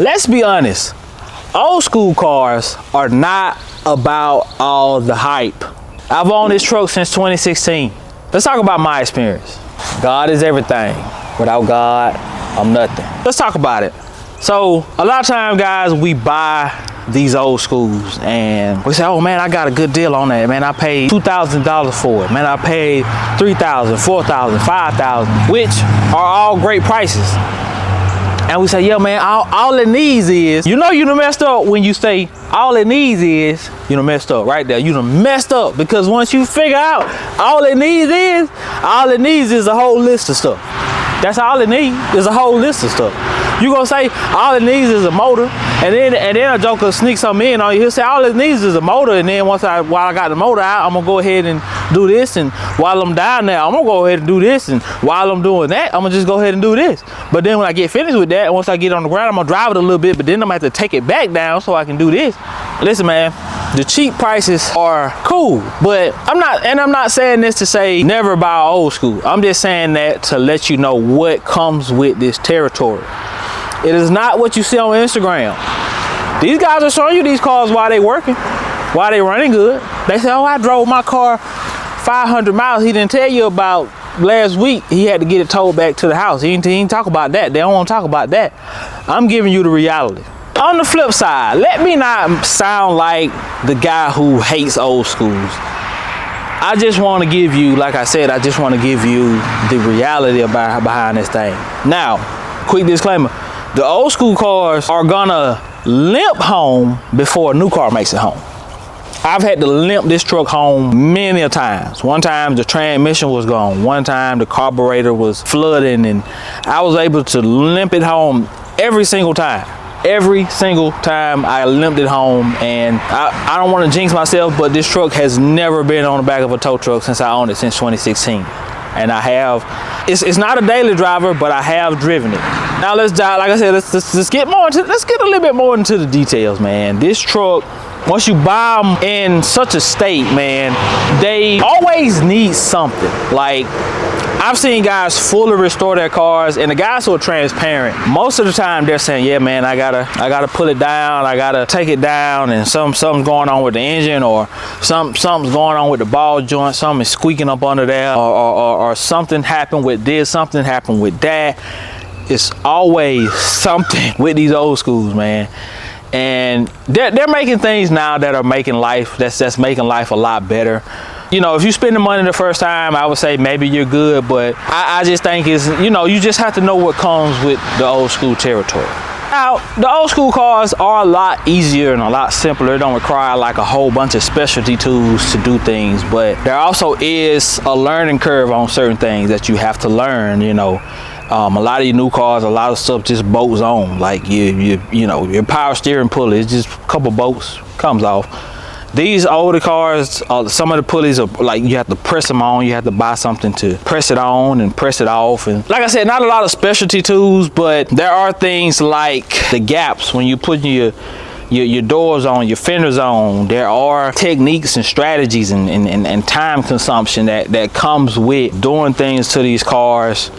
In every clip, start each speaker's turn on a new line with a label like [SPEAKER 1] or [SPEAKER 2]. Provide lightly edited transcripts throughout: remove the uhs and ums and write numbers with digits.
[SPEAKER 1] Let's be honest, old school cars are not about all the hype. I've owned this truck since 2016. Let's talk about my experience. God is everything. Without God, I'm nothing. Let's talk about it. So a lot of times, guys, we buy these old schools and we say, oh man, I got a good deal on that. Man, I paid $2,000 for it. Man, I paid $3,000, $4,000, $5,000, which are all great prices. And we say, yeah, man, all it needs is, you know, you done messed up when you say all it needs is, you done messed up right there. You done messed up, because once you figure out all it needs is a whole list of stuff. That's all it needs, is a whole list of stuff. You gonna say all it needs is a motor, and then a joker sneak something in on you. He'll say all it needs is a motor, and then while I got the motor out, I'm gonna go ahead and do this, and while I'm down there, I'm gonna go ahead and do this, and while I'm doing that, I'm gonna just go ahead and do this. But then when I get finished with that, once I get on the ground, I'm gonna drive it a little bit, but then I'm gonna have to take it back down so I can do this. Listen, man, the cheap prices are cool, but I'm not saying this to say never buy old school. I'm just saying that to let you know what comes with this territory. It is not what you see on Instagram. These guys are showing you these cars while they working, while they running good. They say, oh, I drove my car 500 miles. He didn't tell you about last week he had to get it towed back to the house. He didn't talk about that. They don't want to talk about that. I'm giving you the reality. On the flip side, let me not sound like the guy who hates old schools. I just want to give you, like I said, I just want to give you the reality behind this thing. Now, quick disclaimer. The old school cars are gonna limp home before a new car makes it home. I've had to limp this truck home many a times. One time the transmission was gone. One time the carburetor was flooding, and I was able to limp it home every single time. Every single time I limped it home, and I don't want to jinx myself, but this truck has never been on the back of a tow truck since I owned it, since 2016. And I have, it's not a daily driver, but I have driven it. Now let's dive, like I said, let's get a little bit more into the details, man. This truck, once you buy them in such a state, man, they always need something. Like, I've seen guys fully restore their cars, and the guys who are transparent, most of the time they're saying, yeah, man, I gotta pull it down, I gotta take it down, and something's going on with the engine, or something's going on with the ball joint, something is squeaking up under there, or something happened with this, something happened with that. It's always something with these old schools, man. And they're making things now that are making life, that's making life a lot better. You know, if you spend the money the first time, I would say maybe you're good, but I just think it's, you know, you just have to know what comes with the old school territory. Now, the old school cars are a lot easier and a lot simpler. It don't require like a whole bunch of specialty tools to do things, but there also is a learning curve on certain things that you have to learn, you know. A lot of your new cars, a lot of stuff just bolts on, like you know, your power steering pulley, it's just a couple bolts, comes off. These older cars, some of the pulleys are like, you have to press them on, you have to buy something to press it on and press it off. And like I said, not a lot of specialty tools, but there are things like the gaps when you put your doors on, your fenders on. There are techniques and strategies and time consumption that comes with doing things to these cars.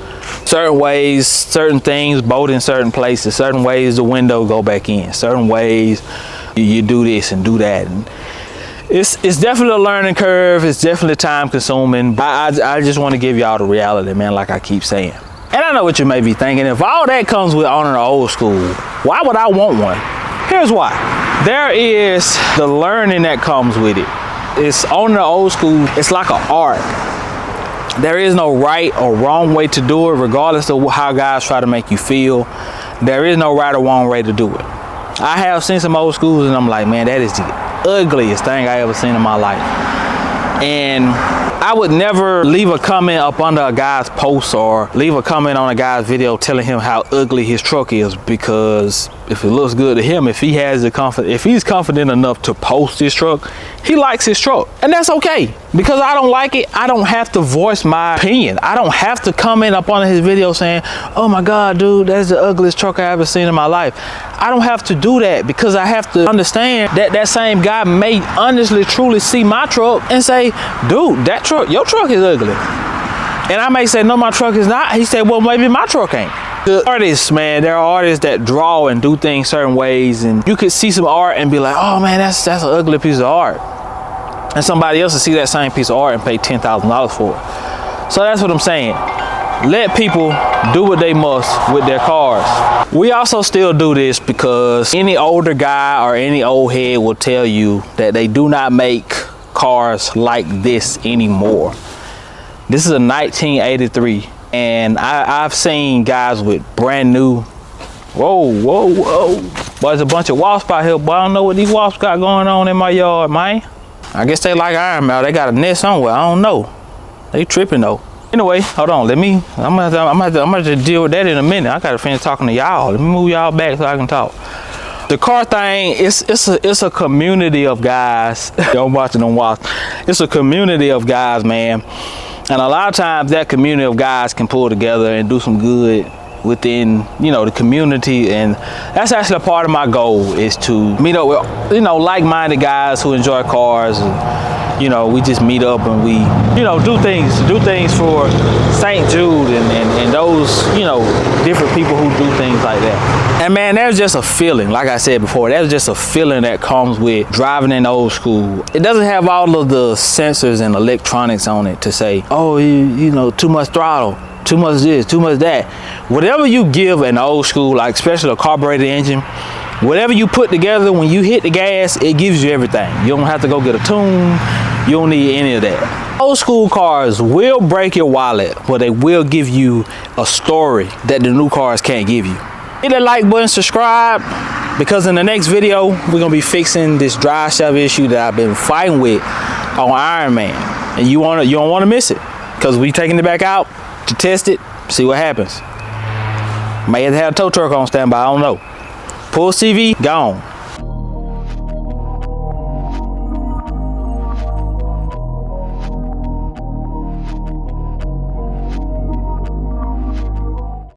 [SPEAKER 1] Certain ways, certain things bolt in certain places, certain ways the window go back in, certain ways you do this and do that. And it's definitely a learning curve. It's definitely time consuming. But I just want to give y'all the reality, man, like I keep saying. And I know what you may be thinking. If all that comes with owning an old school, why would I want one? Here's why. There is the learning that comes with it. It's owning an old school. It's like an art. There is no right or wrong way to do it, regardless of how guys try to make you feel. There is no right or wrong way to do it. I have seen some old schools and I'm like, man, that is the ugliest thing I ever seen in my life. And I would never leave a comment up under a guy's post or leave a comment on a guy's video telling him how ugly his truck is, because if it looks good to him, if he has the confidence, if he's confident enough to post his truck, he likes his truck, and that's okay. Because I don't like it, I don't have to voice my opinion. I don't have to comment up on his video saying, oh my God, dude, that's the ugliest truck I ever seen in my life. I don't have to do that, because I have to understand that that same guy may honestly, truly see my truck and say, dude, your truck is ugly. And I may say, no, my truck is not. He said, well, maybe my truck ain't. The artists, man, there are artists that draw and do things certain ways, and you could see some art and be like, oh man, that's an ugly piece of art. And somebody else will see that same piece of art and pay $10,000 for it. So that's what I'm saying. Let people do what they must with their cars. We also still do this because any older guy or any old head will tell you that they do not make cars like this anymore. This is a 1983, and I've seen guys with brand new, whoa. But there's a bunch of wasps out here, but I don't know what these wasps got going on in my yard, man. I guess they like Iron Man. They got a nest somewhere, I don't know. They tripping though. Anyway, hold on, I'm gonna have to deal with that in a minute. I gotta finish talking to y'all. Let me move y'all back so I can talk. The car thing, it's a community of guys. Don't watch it, don't watch. It's a community of guys, man. And a lot of times that community of guys can pull together and do some good within, you know, the community. And that's actually a part of my goal, is to meet up with, you know, like-minded guys who enjoy cars. And, you know, we just meet up and we, you know, do things for St. Jude and those, you know, different people who do things like that. And man, there's just a feeling, like I said before, there's just a feeling that comes with driving in old school. It doesn't have all of the sensors and electronics on it to say, oh, you know, too much throttle, too much this, too much that. Whatever you give an old school, like especially a carbureted engine, whatever you put together, when you hit the gas, it gives you everything. You don't have to go get a tune. You don't need any of that. Old school cars will break your wallet, but they will give you a story that the new cars can't give you. Hit that like button, subscribe, because in the next video, we're gonna be fixing this drive shaft issue that I've been fighting with on Iron Man. And you don't wanna miss it, because we taking it back out to test it, see what happens. May have to have a tow truck on standby, I don't know. PullsTv, gone.